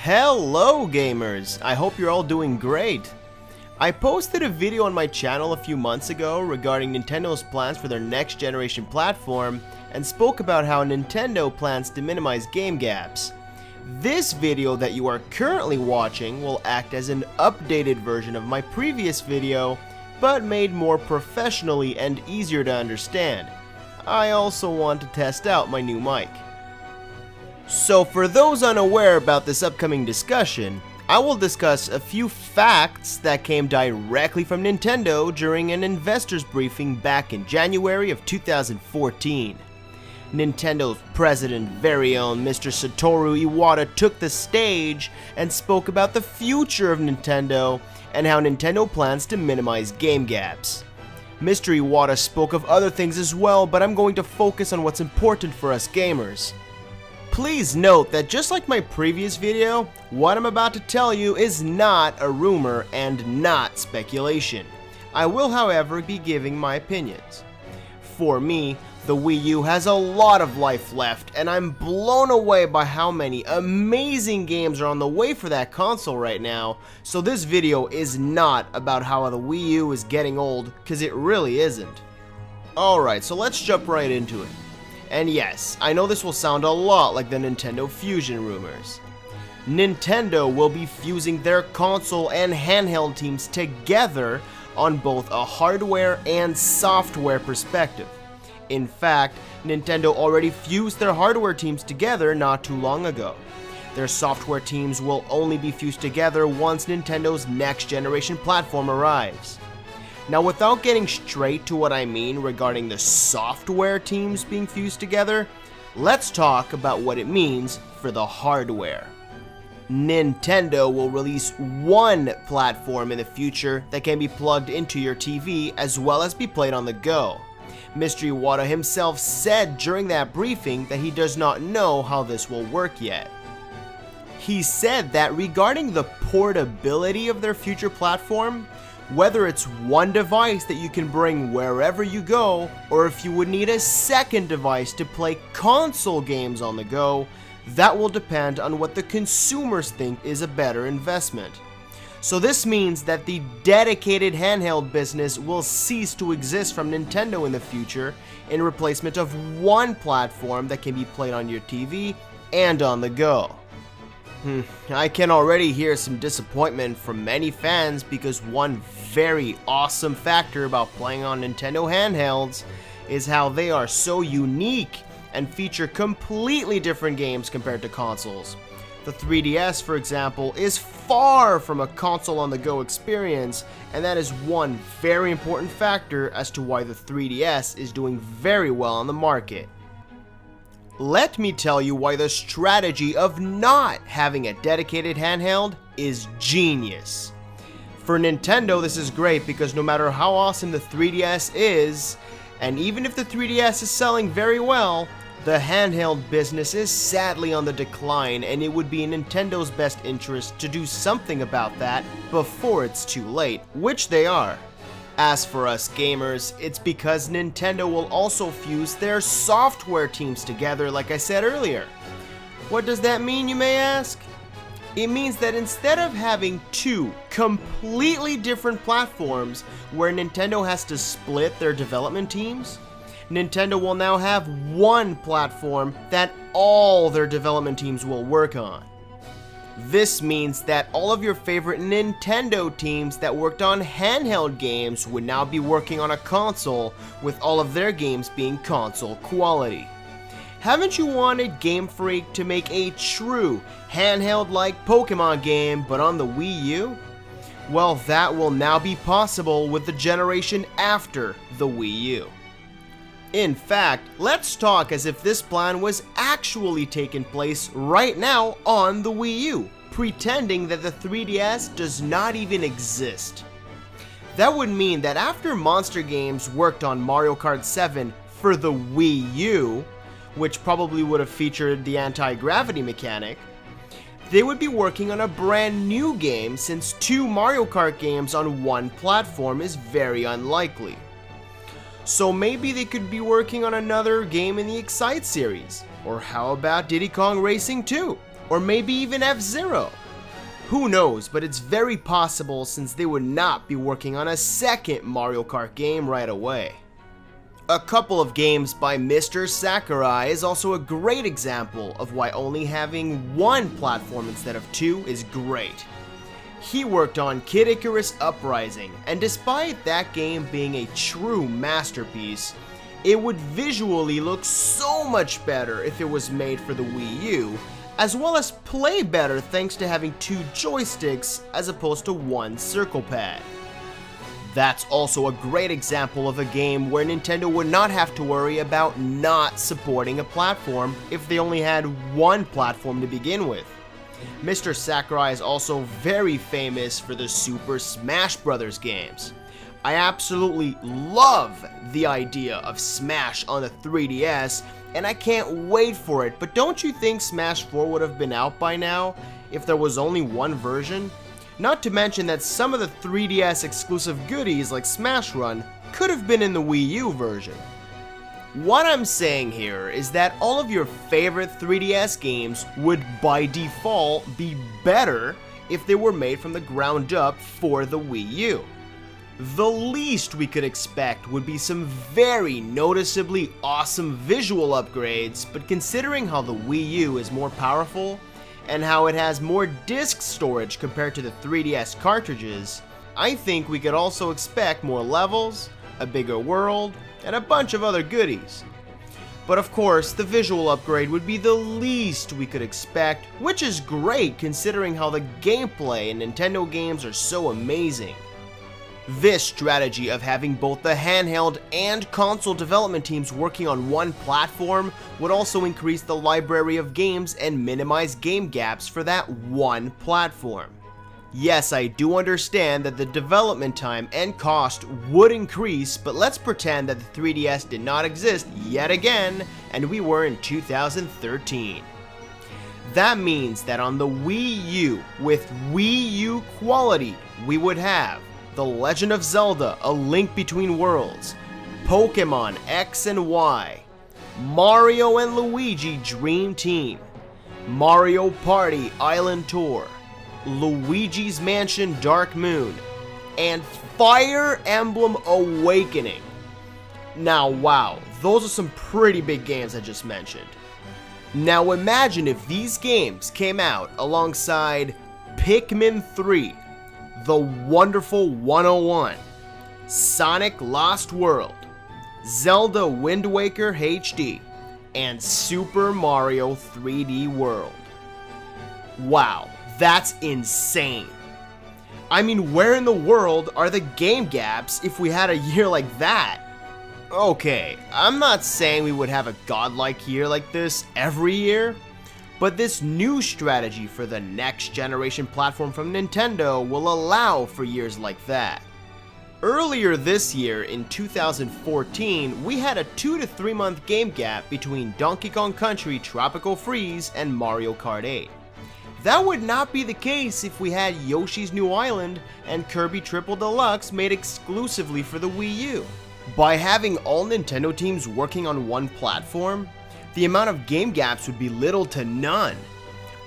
Hello gamers! I hope you're all doing great. I posted a video on my channel a few months ago regarding Nintendo's plans for their next generation platform and spoke about how Nintendo plans to minimize game gaps. This video that you are currently watching will act as an updated version of my previous video, but made more professionally and easier to understand. I also want to test out my new mic. So for those unaware about this upcoming discussion, I will discuss a few facts that came directly from Nintendo during an investors briefing back in January of 2014. Nintendo's president, very own Mr. Satoru Iwata, took the stage and spoke about the future of Nintendo and how Nintendo plans to minimize game gaps. Mr. Iwata spoke of other things as well, but I'm going to focus on what's important for us gamers. Please note that just like my previous video, what I'm about to tell you is not a rumor and not speculation. I will, however, be giving my opinions. For me, the Wii U has a lot of life left, and I'm blown away by how many amazing games are on the way for that console right now, so this video is not about how the Wii U is getting old, because it really isn't. Alright, so let's jump right into it. And yes, I know this will sound a lot like the Nintendo Fusion rumors. Nintendo will be fusing their console and handheld teams together on both a hardware and software perspective. In fact, Nintendo already fused their hardware teams together not too long ago. Their software teams will only be fused together once Nintendo's next generation platform arrives. Now, without getting straight to what I mean regarding the software teams being fused together, let's talk about what it means for the hardware. Nintendo will release one platform in the future that can be plugged into your TV as well as be played on the go. Mr. Iwata himself said during that briefing that he does not know how this will work yet. He said that regarding the portability of their future platform, whether it's one device that you can bring wherever you go, or if you would need a second device to play console games on the go, that will depend on what the consumers think is a better investment. So this means that the dedicated handheld business will cease to exist from Nintendo in the future in replacement of one platform that can be played on your TV and on the go. I can already hear some disappointment from many fans because one very awesome factor about playing on Nintendo handhelds is how they are so unique and feature completely different games compared to consoles. The 3DS, for example, is far from a console on the go experience, and that is one very important factor as to why the 3DS is doing very well on the market. Let me tell you why the strategy of not having a dedicated handheld is genius. For Nintendo, this is great because no matter how awesome the 3DS is, and even if the 3DS is selling very well, the handheld business is sadly on the decline, and it would be in Nintendo's best interest to do something about that before it's too late, which they are. As for us gamers, it's because Nintendo will also fuse their software teams together like I said earlier. What does that mean, you may ask? It means that instead of having two completely different platforms where Nintendo has to split their development teams, Nintendo will now have one platform that all their development teams will work on. This means that all of your favorite Nintendo teams that worked on handheld games would now be working on a console, with all of their games being console quality. Haven't you wanted Game Freak to make a true handheld-like Pokemon game but on the Wii U? Well, that will now be possible with the generation after the Wii U. In fact, let's talk as if this plan was actually taking place right now on the Wii U, pretending that the 3DS does not even exist. That would mean that after Monster Games worked on Mario Kart 7 for the Wii U, which probably would have featured the anti-gravity mechanic, they would be working on a brand new game since two Mario Kart games on one platform is very unlikely. So maybe they could be working on another game in the Excite series, or how about Diddy Kong Racing 2, or maybe even F-Zero. Who knows, but it's very possible since they would not be working on a second Mario Kart game right away. A couple of games by Mr. Sakurai is also a great example of why only having one platform instead of two is great. He worked on Kid Icarus Uprising, and despite that game being a true masterpiece, it would visually look so much better if it was made for the Wii U, as well as play better thanks to having two joysticks as opposed to one circle pad. That's also a great example of a game where Nintendo would not have to worry about not supporting a platform if they only had one platform to begin with. Mr. Sakurai is also very famous for the Super Smash Bros. Games. I absolutely love the idea of Smash on the 3DS, and I can't wait for it, but don't you think Smash 4 would have been out by now if there was only one version? Not to mention that some of the 3DS exclusive goodies like Smash Run could have been in the Wii U version. What I'm saying here is that all of your favorite 3DS games would by default be better if they were made from the ground up for the Wii U. The least we could expect would be some very noticeably awesome visual upgrades, but considering how the Wii U is more powerful and how it has more disk storage compared to the 3DS cartridges, I think we could also expect more levels, a bigger world, and a bunch of other goodies. But of course, the visual upgrade would be the least we could expect, which is great considering how the gameplay in Nintendo games are so amazing. This strategy of having both the handheld and console development teams working on one platform would also increase the library of games and minimize game gaps for that one platform. Yes, I do understand that the development time and cost would increase, but let's pretend that the 3DS did not exist yet again, and we were in 2013. That means that on the Wii U, with Wii U quality, we would have The Legend of Zelda: A Link Between Worlds, Pokemon X and Y, Mario and Luigi Dream Team, Mario Party Island Tour, Luigi's Mansion Dark Moon, and Fire Emblem Awakening. Now wow, those are some pretty big games I just mentioned. Now imagine if these games came out alongside Pikmin 3, The Wonderful 101, Sonic Lost World, Zelda Wind Waker HD, and Super Mario 3D World. Wow, that's insane. I mean, where in the world are the game gaps if we had a year like that? Okay, I'm not saying we would have a godlike year like this every year, but this new strategy for the next generation platform from Nintendo will allow for years like that. Earlier this year, in 2014, we had a 2 to 3 month game gap between Donkey Kong Country Tropical Freeze and Mario Kart 8. That would not be the case if we had Yoshi's New Island and Kirby Triple Deluxe made exclusively for the Wii U. By having all Nintendo teams working on one platform, the amount of game gaps would be little to none.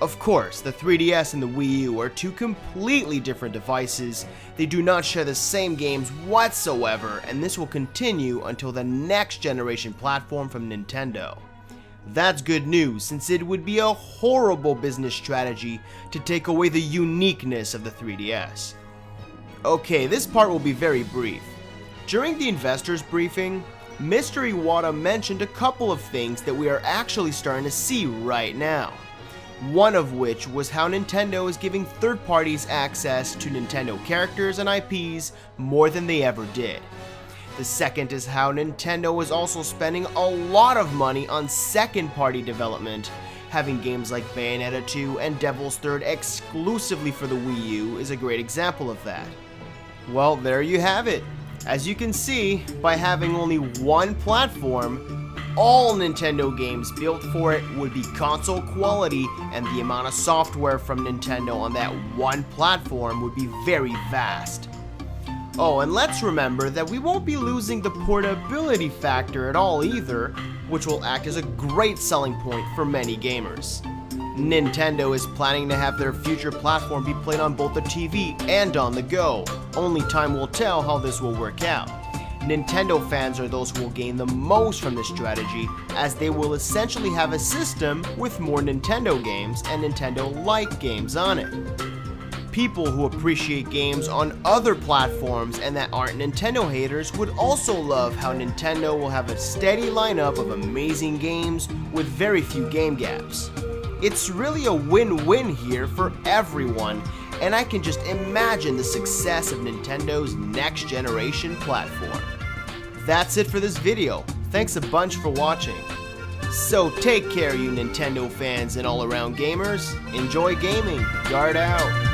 Of course, the 3DS and the Wii U are two completely different devices. They do not share the same games whatsoever, and this will continue until the next generation platform from Nintendo. That's good news, since it would be a horrible business strategy to take away the uniqueness of the 3DS. Okay, this part will be very brief. During the investors briefing, Mr. Iwata mentioned a couple of things that we are actually starting to see right now. One of which was how Nintendo is giving third parties access to Nintendo characters and IPs more than they ever did. The second is how Nintendo is also spending a lot of money on second-party development. Having games like Bayonetta 2 and Devil's Third exclusively for the Wii U is a great example of that. Well, there you have it. As you can see, by having only one platform, all Nintendo games built for it would be console quality, and the amount of software from Nintendo on that one platform would be very vast. Oh, and let's remember that we won't be losing the portability factor at all either, which will act as a great selling point for many gamers. Nintendo is planning to have their future platform be played on both the TV and on the go. Only time will tell how this will work out. Nintendo fans are those who will gain the most from this strategy, as they will essentially have a system with more Nintendo games and Nintendo-like games on it. People who appreciate games on other platforms and that aren't Nintendo haters would also love how Nintendo will have a steady lineup of amazing games with very few game gaps. It's really a win-win here for everyone, and I can just imagine the success of Nintendo's next generation platform. That's it for this video. Thanks a bunch for watching. So take care, you Nintendo fans and all-around gamers. Enjoy gaming. Guard out.